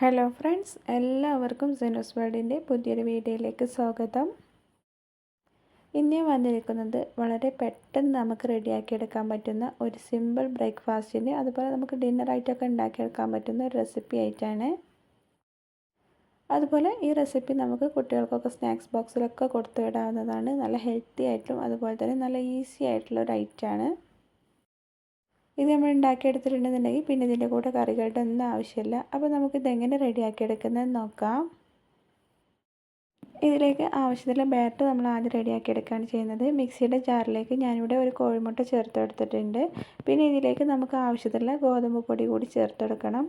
Hello friends, എല്ലാവർക്കും സിനോസ് വേൾഡിൻ്റെ പുതിയൊരു വീഡിയോയിലേക്ക് സ്വാഗതം. ഇന്ന് വന്നിരിക്കുന്നത് വളരെ പെട്ടെന്ന് നമുക്ക് റെഡിയാക്കി എടുക്കാൻ പറ്റുന്ന ഒരു സിമ്പിൾ ബ്രേക്ക്ഫാസ്റ്റിൻ്റെ അതുപോലെ നമുക്ക് ഡിന്നറായിട്ടൊക്കെ ഉണ്ടാക്കിയെടുക്കാൻ പറ്റുന്ന ഒരു റെസിപ്പി ആയിട്ടാണ്. അതുപോലെ ഈ റെസിപ്പി നമുക്ക് കുട്ടികൾക്കൊക്കെ സ്നാക്സ് ബോക്സിലൊക്കെ കൊടുത്തു വിടാവുന്നതാണ്. നല്ല ഹെൽത്തി ആയിട്ടും അതുപോലെ തന്നെ നല്ല ഈസി ആയിട്ടുള്ള ഒരു ഐറ്റമാണ്. ഇത് നമ്മൾ ഉണ്ടാക്കിയെടുത്തിട്ടുണ്ടെന്നുണ്ടെങ്കിൽ പിന്നെ ഇതിൻ്റെ കൂടെ കറികളുടെ ഒന്നും ആവശ്യമില്ല. അപ്പോൾ നമുക്കിതെങ്ങനെ റെഡിയാക്കിയെടുക്കുന്നതെന്ന് നോക്കാം. ഇതിലേക്ക് ആവശ്യത്തിലുള്ള ബാറ്റർ നമ്മൾ ആദ്യം റെഡിയാക്കിയെടുക്കുകയാണ് ചെയ്യുന്നത്. മിക്സിയുടെ ജാറിലേക്ക് ഞാനിവിടെ ഒരു കോഴിമുട്ട ചേർത്ത് കൊടുത്തിട്ടുണ്ട്. പിന്നെ ഇതിലേക്ക് നമുക്ക് ആവശ്യത്തിലുള്ള ഗോതമ്പ് പൊടി കൂടി ചേർത്തെടുക്കണം.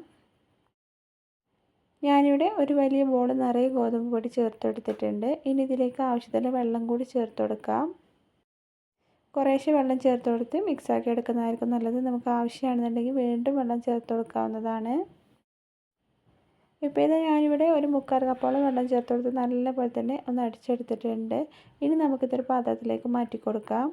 ഞാനിവിടെ ഒരു വലിയ ബോൾ നിറയെ ഗോതമ്പ് പൊടി ചേർത്തെടുത്തിട്ടുണ്ട്. ഇനി ഇതിലേക്ക് ആവശ്യത്തിലുള്ള വെള്ളം കൂടി ചേർത്ത് കൊടുക്കാം. കുറേശ്ശെ വെള്ളം ചേർത്ത് കൊടുത്ത് മിക്സാക്കി എടുക്കുന്നതായിരിക്കും നല്ലത്. നമുക്ക് ആവശ്യമാണെന്നുണ്ടെങ്കിൽ വീണ്ടും വെള്ളം ചേർത്ത് കൊടുക്കാവുന്നതാണ്. ഇപ്പോൾ ഇത് ഞാനിവിടെ ഒരു 3/4 കപ്പോളം വെള്ളം ചേർത്ത് കൊടുത്ത് നല്ലപോലെ തന്നെ ഒന്ന് അടിച്ചെടുത്തിട്ടുണ്ട്. ഇനി നമുക്കിതൊരു പാത്രത്തിലേക്ക് മാറ്റി കൊടുക്കാം.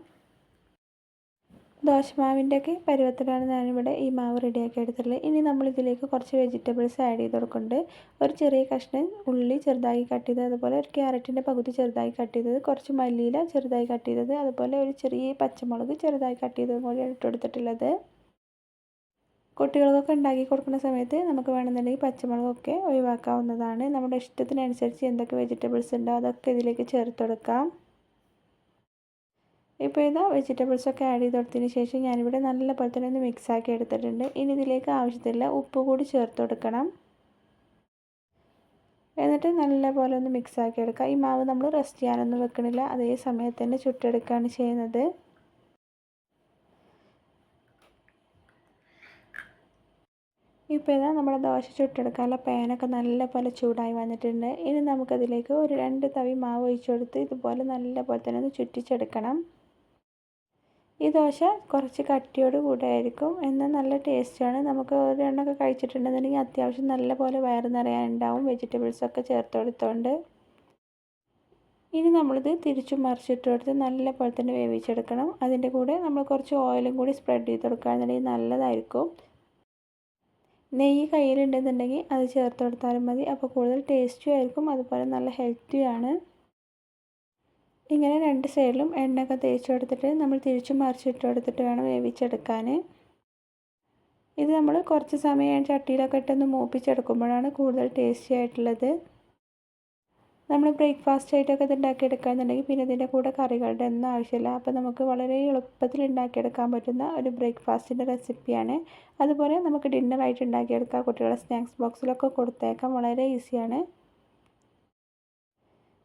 ദോശമാവിൻ്റെയൊക്കെ പരുവത്തിലാണ് ഞാനിവിടെ ഈ മാവ് റെഡിയാക്കി എടുത്തിട്ടുള്ളത്. ഇനി നമ്മളിതിലേക്ക് കുറച്ച് വെജിറ്റബിൾസ് ആഡ് ചെയ്ത് കൊടുക്കുന്നുണ്ട്. ഒരു ചെറിയ കഷ്ണം ഉള്ളി ചെറുതായി കട്ട് ചെയ്തത്, അതുപോലെ ഒരു ക്യാരറ്റിൻ്റെ പകുതി ചെറുതായി കട്ട് ചെയ്തത്, കുറച്ച് മല്ലിയില ചെറുതായി കട്ട് ചെയ്തത്, അതുപോലെ ഒരു ചെറിയ പച്ചമുളക് ചെറുതായി കട്ട് ചെയ്തതും കൂടിയാണ് ഇട്ട് കൊടുത്തിട്ടുള്ളത്. കുട്ടികൾക്കൊക്കെ ഉണ്ടാക്കി കൊടുക്കുന്ന സമയത്ത് നമുക്ക് വേണമെന്നുണ്ടെങ്കിൽ പച്ചമുളകൊക്കെ ഒഴിവാക്കാവുന്നതാണ്. നമ്മുടെ ഇഷ്ടത്തിനനുസരിച്ച് എന്തൊക്കെ വെജിറ്റബിൾസ് ഉണ്ടോ അതൊക്കെ ഇതിലേക്ക് ചേർത്ത് കൊടുക്കാം. ഇപ്പോൾ ഇതാ വെജിറ്റബിൾസൊക്കെ ആഡ് ചെയ്ത് കൊടുത്തതിന് ശേഷം ഞാനിവിടെ നല്ലപോലെ തന്നെ ഒന്ന് മിക്സാക്കി എടുത്തിട്ടുണ്ട്. ഇനി ഇതിലേക്ക് ആവശ്യത്തിലുള്ള ഉപ്പ് കൂടി ചേർത്ത് കൊടുക്കണം. എന്നിട്ട് നല്ലപോലെ ഒന്ന് മിക്സാക്കി എടുക്കുക. ഈ മാവ് നമ്മൾ റെസ്റ്റ് ചെയ്യാനൊന്നും വെക്കണില്ല, അതേ സമയത്ത് തന്നെ ചുട്ടെടുക്കുകയാണ് ചെയ്യുന്നത്. ഇപ്പോൾ ഇതാ നമ്മുടെ ദോശ ചുട്ടെടുക്കാനുള്ള പാനൊക്കെ നല്ലപോലെ ചൂടായി വന്നിട്ടുണ്ട്. ഇനി നമുക്കതിലേക്ക് ഒരു 2 തവി മാവ് ഒഴിച്ചു കൊടുത്ത് ഇതുപോലെ നല്ലപോലെ തന്നെ ഒന്ന് ചുറ്റിച്ചെടുക്കണം. ഈ ദോശ കുറച്ച് കട്ടിയോട് കൂടെ ആയിരിക്കും, എന്നാൽ നല്ല ടേസ്റ്റാണ്. നമുക്ക് ഒരെണ്ണമൊക്കെ കഴിച്ചിട്ടുണ്ടെന്നുണ്ടെങ്കിൽ അത്യാവശ്യം നല്ലപോലെ വയറ് നിറയാനുണ്ടാവും വെജിറ്റബിൾസൊക്കെ ചേർത്ത് കൊടുത്തോണ്ട്. ഇനി നമ്മളിത് തിരിച്ചും മറിച്ചിട്ട് കൊടുത്ത് നല്ലപോലെ തന്നെ വേവിച്ചെടുക്കണം. അതിൻ്റെ കൂടെ നമ്മൾ കുറച്ച് ഓയിലും കൂടി സ്പ്രെഡ് ചെയ്ത് കൊടുക്കുകയാണെന്നുണ്ടെങ്കിൽ നല്ലതായിരിക്കും. നെയ്യ് കയ്യിലുണ്ടെന്നുണ്ടെങ്കിൽ അത് ചേർത്ത് കൊടുത്താലും മതി. അപ്പോൾ കൂടുതൽ ടേസ്റ്റും ആയിരിക്കും, അതുപോലെ നല്ല ഹെൽത്തിയാണ്. ഇങ്ങനെ 2 സൈഡിലും എണ്ണയൊക്കെ തേച്ച് കൊടുത്തിട്ട് നമ്മൾ തിരിച്ചും മറിച്ചിട്ട് കൊടുത്തിട്ട് വേണം വേവിച്ചെടുക്കാൻ. ഇത് നമ്മൾ കുറച്ച് സമയം ചട്ടിയിലൊക്കെ ഇട്ടൊന്ന് മൂപ്പിച്ചെടുക്കുമ്പോഴാണ് കൂടുതൽ ടേസ്റ്റി ആയിട്ടുള്ളത്. നമ്മൾ ബ്രേക്ക്ഫാസ്റ്റ് ആയിട്ടൊക്കെ ഇത് ഉണ്ടാക്കിയെടുക്കുകയാണെന്നുണ്ടെങ്കിൽ പിന്നെ ഇതിൻ്റെ കൂടെ കറികളുടെ ഒന്നും ആവശ്യമില്ല. അപ്പോൾ നമുക്ക് വളരെ എളുപ്പത്തിൽ ഉണ്ടാക്കിയെടുക്കാൻ പറ്റുന്ന ഒരു ബ്രേക്ക്ഫാസ്റ്റിൻ്റെ റെസിപ്പിയാണ്. അതുപോലെ നമുക്ക് ഡിന്നറായിട്ട് ഉണ്ടാക്കിയെടുക്കാം. കുട്ടികളുടെ സ്നാക്സ് ബോക്സിലൊക്കെ കൊടുത്തേക്കാം, വളരെ ഈസിയാണ്.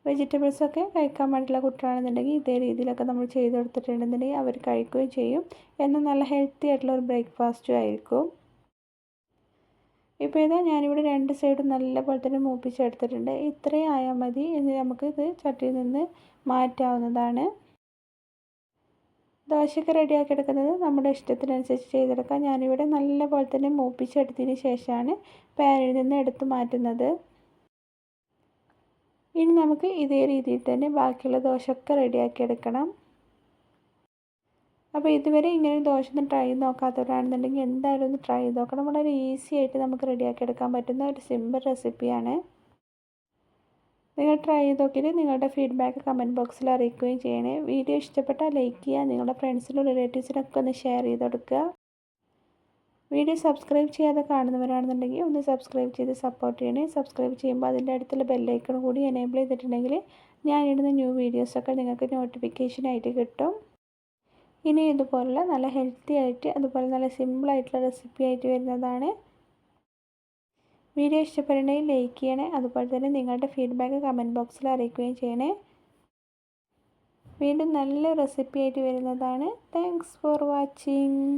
വെജിറ്റബിൾസൊക്കെ കഴിക്കാൻ വേണ്ടിയിട്ടുള്ള കുട്ടികളാണെന്നുണ്ടെങ്കിൽ ഇതേ രീതിയിലൊക്കെ നമ്മൾ ചെയ്ത് കൊടുത്തിട്ടുണ്ടെന്നുണ്ടെങ്കിൽ അവർ കഴിക്കുകയും ചെയ്യും. എന്നാൽ നല്ല ഹെൽത്തി ആയിട്ടുള്ള ഒരു ബ്രേക്ക്ഫാസ്റ്റും ആയിരിക്കും. ഇപ്പോൾ ഇതാ ഞാനിവിടെ 2 സൈഡും നല്ലപോലെ തന്നെ മൂപ്പിച്ചെടുത്തിട്ടുണ്ട്. ഇത്രയും ആയാൽ മതി. ഇനി നമുക്കിത് ചട്ടിയിൽ നിന്ന് മാറ്റാവുന്നതാണ്. ദോശയൊക്കെ റെഡിയാക്കി എടുക്കുന്നത് നമ്മുടെ ഇഷ്ടത്തിനനുസരിച്ച് ചെയ്തെടുക്കാം. ഞാനിവിടെ നല്ലപോലെ തന്നെ മൂപ്പിച്ചെടുത്തതിന് ശേഷമാണ് പാനിൽ നിന്ന് എടുത്ത് മാറ്റുന്നത്. ഇനി നമുക്ക് ഇതേ രീതിയിൽ തന്നെ ബാക്കിയുള്ള ദോശയൊക്കെ റെഡിയാക്കി എടുക്കണം. അപ്പോൾ ഇതുവരെ ഇങ്ങനെ ദോശ ഒന്ന് ട്രൈ ചെയ്ത് നോക്കാത്തവരാണെന്നുണ്ടെങ്കിൽ എന്തായാലും ഒന്ന് ട്രൈ ചെയ്ത് നോക്കണം. വളരെ ഈസി ആയിട്ട് നമുക്ക് റെഡിയാക്കി എടുക്കാൻ പറ്റുന്ന ഒരു സിമ്പിൾ റെസിപ്പിയാണ്. നിങ്ങൾ ട്രൈ ചെയ്ത് നോക്കിയിട്ട് നിങ്ങളുടെ ഫീഡ്ബാക്ക് കമൻറ്റ് ബോക്സിൽ അറിയിക്കുകയും ചെയ്യണേ. വീഡിയോ ഇഷ്ടപ്പെട്ടാൽ ലൈക്ക് ചെയ്യുക, നിങ്ങളുടെ ഫ്രണ്ട്സിനും റിലേറ്റീവ്സിനൊക്കെ ഒന്ന് ഷെയർ ചെയ്ത് കൊടുക്കുക. വീഡിയോ സബ്സ്ക്രൈബ് ചെയ്യാതെ കാണുന്നവരാണെന്നുണ്ടെങ്കിൽ ഒന്ന് സബ്സ്ക്രൈബ് ചെയ്ത് സപ്പോർട്ട് ചെയ്യണേ. സബ്സ്ക്രൈബ് ചെയ്യുമ്പോൾ അതിൻ്റെ അടുത്തുള്ള ബെല്ലൈക്കൺ കൂടി എനേബിൾ ചെയ്തിട്ടുണ്ടെങ്കിൽ ഞാനിടുന്ന ന്യൂ വീഡിയോസൊക്കെ നിങ്ങൾക്ക് നോട്ടിഫിക്കേഷനായിട്ട് കിട്ടും. ഇനി ഇതുപോലുള്ള നല്ല ഹെൽത്തി ആയിട്ട് അതുപോലെ നല്ല സിമ്പിളായിട്ടുള്ള റെസിപ്പി ആയിട്ട് വരുന്നതാണ്. വീഡിയോ ഇഷ്ടപ്പെടണമെങ്കിൽ ലൈക്ക് ചെയ്യണേ. അതുപോലെ തന്നെ നിങ്ങളുടെ ഫീഡ്ബാക്ക് കമൻറ്റ് ബോക്സിൽ അറിയിക്കുകയും ചെയ്യണേ. വീണ്ടും നല്ല റെസിപ്പി ആയിട്ട് വരുന്നതാണ്. Thanks for watching.